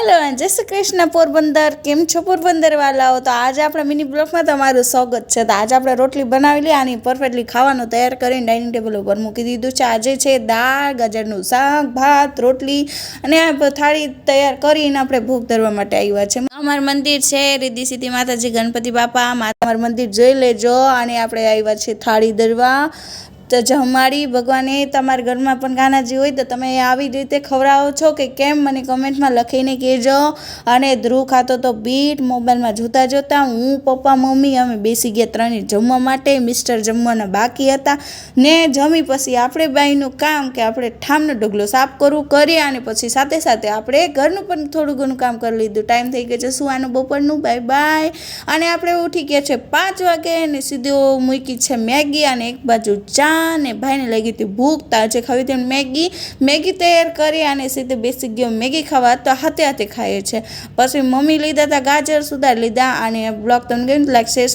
Hello जय श्री कृष्ण पोरबंदर केम छो पोरबंदर वालाओ। तो आज आपણા मिनी ब्लॉग में તમારું સ્વાગત છે। તો આજે આપણે રોટલી બનાવી લી અને પરફેક્ટલી ખાવાનું તૈયાર કરીને ડાઇનિંગ ટેબલ ઉપર મૂકી દીધું છે। આજે છે દાળ ગાજરનું શાક ભાત રોટલી અને આ થાળી તૈયાર કરીને આપણે ભૂખ ધરવા માટે આવ્યા છે। અમારું મંદિર છે રીધી સીધી માતાજી ગણપતિ બાપા અમારું મંદિર જોઈ લેજો અને આપણે આવ્યા છે થાળી ધરવા। तो जमाड़ी भगवाने तमारा घर में पण गानाजी होय तो तमे आवी रीते खवरावो छो के केम मने कमेंट में लखीने कहेजो। अने ध्रुव खातो तो बीट मोबाइल में जोता जोता हूँ पप्पा मम्मी अमे बेसी गया त्रणेय जमवा माटे। मिस्टर जमवाना बाकी हता ने जमी पछी आपणे बाईनुं काम के आपणे ठामनो ढगलो साफ करवुं करी अने पछी साथे साथे आपणे घरनुं पण थोडुं घणुं काम करी लीधुं। टाइम थई गयो छे सुवानुं बपोरनुं। Bye bye. अने आपणे उठी गया छे 5 वागे अने सीधो मूकी छे मैगी अने एक बाजू चा ने भाई ने लगी थी भूख तो आज खावी थी मैगी तैयार करी अने सीधे बेसी गयो मैगी खावा तो हाथे हाथे खाए छे। पछी मम्मी लीधा था गाजर सुधार लीधा। ब्लॉग तमने गम्युं तो लाइक शेयर